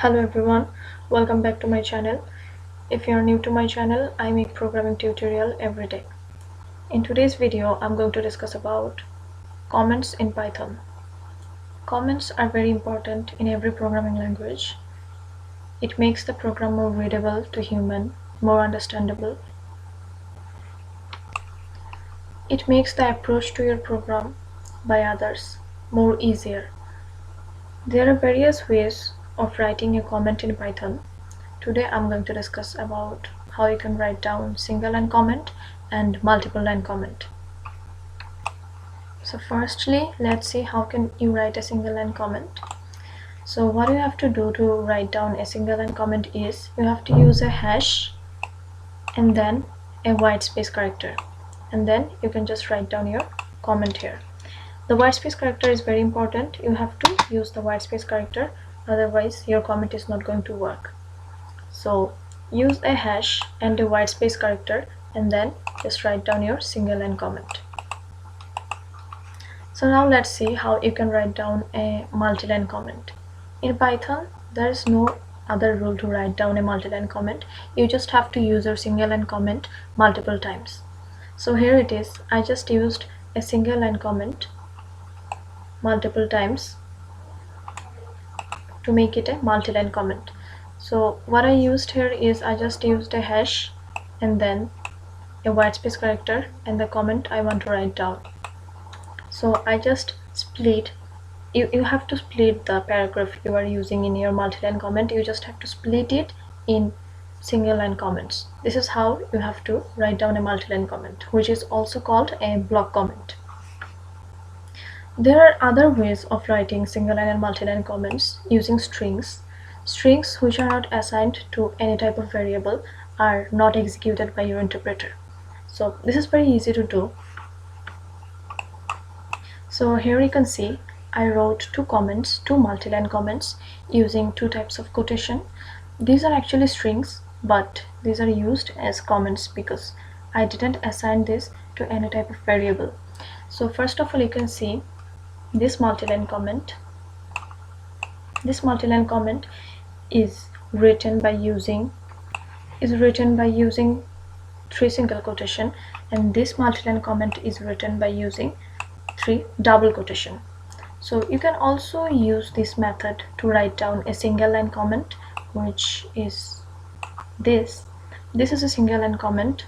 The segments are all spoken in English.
Hello everyone, welcome back to my channel. If you are new to my channel, I make programming tutorial every day. In today's video, I'm going to discuss about comments in Python. Comments are very important in every programming language. It makes the program more readable to human, more understandable. It makes the approach to your program by others more easier. There are various ways of writing a comment in Python. Today I'm going to discuss about how you can write down single line comment and multiple line comment. So firstly, let's see how can you write a single line comment. So what you have to do to write down a single line comment is you have to use a hash and then a white space character, and then you can just write down your comment here. The white space character is very important. You have to use the white space character, otherwise your comment is not going to work. So use a hash and a white space character and then just write down your single line comment. So now let's see how you can write down a multi-line comment. In Python, there is no other rule to write down a multi-line comment. You just have to use your single line comment multiple times. So here it is. I just used a single line comment multiple times to make it a multi-line comment. So what I used here is I just used a hash and then a white space character and the comment I want to write down. So I just split. You have to split the paragraph you are using in your multi-line comment. You just have to split it in single line comments. This is how you have to write down a multi-line comment, which is also called a block comment. There are other ways of writing single line and multi-line comments using strings. Strings which are not assigned to any type of variable are not executed by your interpreter. So this is very easy to do. So here you can see I wrote two comments, two multi-line comments using two types of quotation. These are actually strings, but these are used as comments because I didn't assign this to any type of variable. So first of all, you can see this multi-line comment. This multi-line comment is written by using three single quotation, and this multi-line comment is written by using three double quotation. So you can also use this method to write down a single line comment, which is this. This is a single line comment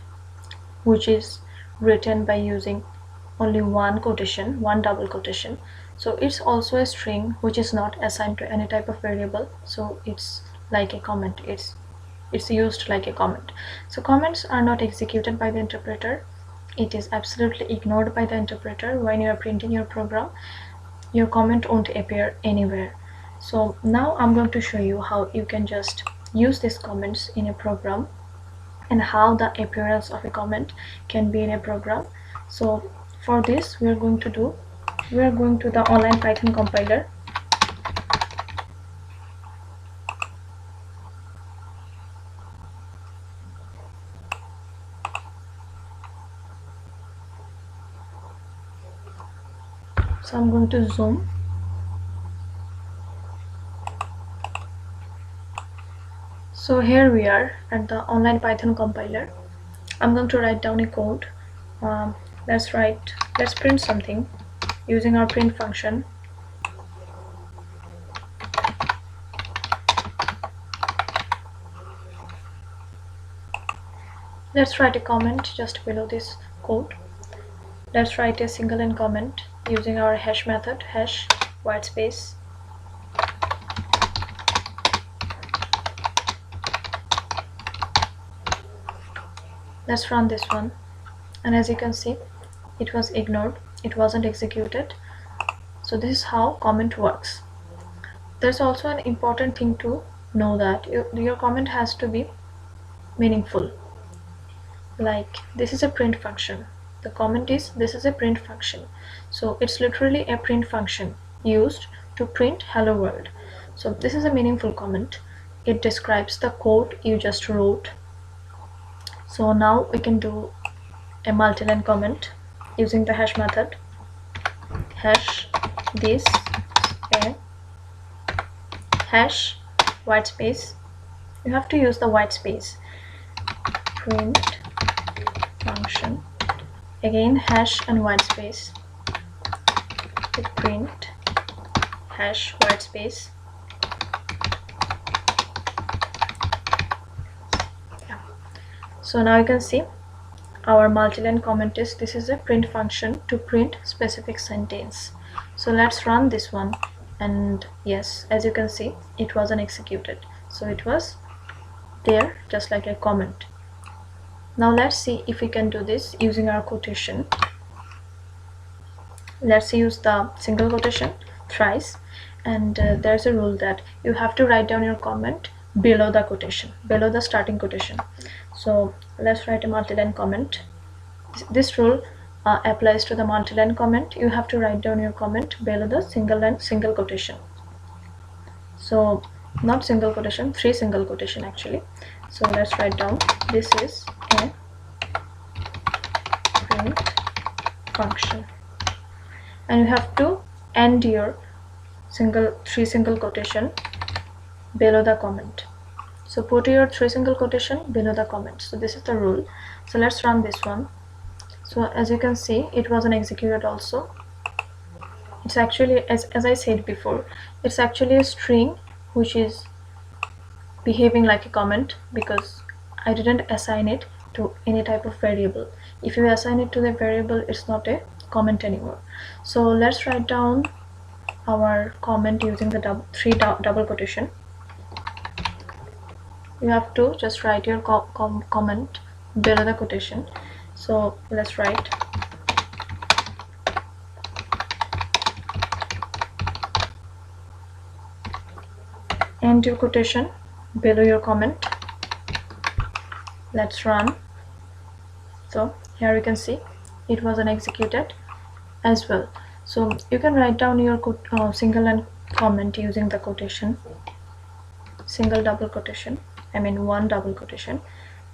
which is written by using only one quotation, one double quotation. So it's also a string which is not assigned to any type of variable, so it's like a comment. It's used like a comment. So comments are not executed by the interpreter. It is absolutely ignored by the interpreter. When you are printing your program, your comment won't appear anywhere. So now I'm going to show you how you can just use these comments in a program and how the appearance of a comment can be in a program. So for this, we are going to the online Python compiler. So I'm going to zoom. So here we are at the online Python compiler. I'm going to write down a code. Let's print something using our print function. Let's write a comment just below this code. Let's write a single line comment using our hash method, hash white space. Let's run this one, and as you can see, it was ignored. It wasn't executed. So this is how comment works. There's also an important thing to know, that your comment has to be meaningful. Like, this is a print function. The comment is, this is a print function. So it's literally a print function used to print hello world. So this is a meaningful comment. It describes the code you just wrote. So now we can do a multi-line comment using the hash method. Hash this a hash white space. You have to use the white space. Print function, again hash and white space. Hit print hash white space. Yeah. So now you can see our multiline comment is, this is a print function to print specific sentence. So let's run this one, and yes, as you can see, it wasn't executed, so it was there just like a comment. Now let's see if we can do this using our quotation. Let's use the single quotation thrice, and there's a rule that you have to write down your comment below the quotation, below the starting quotation. So let's write a multiline comment. This rule applies to the multiline comment. You have to write down your comment below the single quotation. So not single quotation, 3 single quotation actually. So let's write down, this is a print function, and you have to end your 3 single quotation below the comment. So put your 3 single quotation below the comment. So this is the rule. So let's run this one. So as you can see, it wasn't executed also. It's actually, as I said before, it's actually a string which is behaving like a comment because I didn't assign it to any type of variable. If you assign it to the variable, it's not a comment anymore. So let's write down our comment using the 3 double quotation. You have to just write your comment below the quotation. So let's write end your quotation below your comment. Let's run. So here you can see it wasn't executed as well. So you can write down your single line comment using the quotation, single double quotation, I mean 1 double quotation,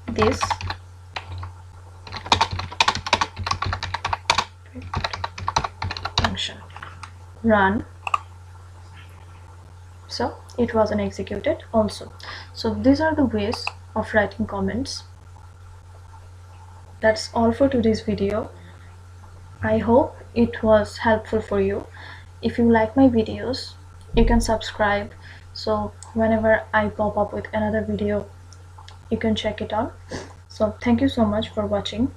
this function, run. So it wasn't executed also. So these are the ways of writing comments. That's all for today's video. I hope it was helpful for you. If you like my videos, you can subscribe, so whenever I pop up with another video, you can check it out. So thank you so much for watching.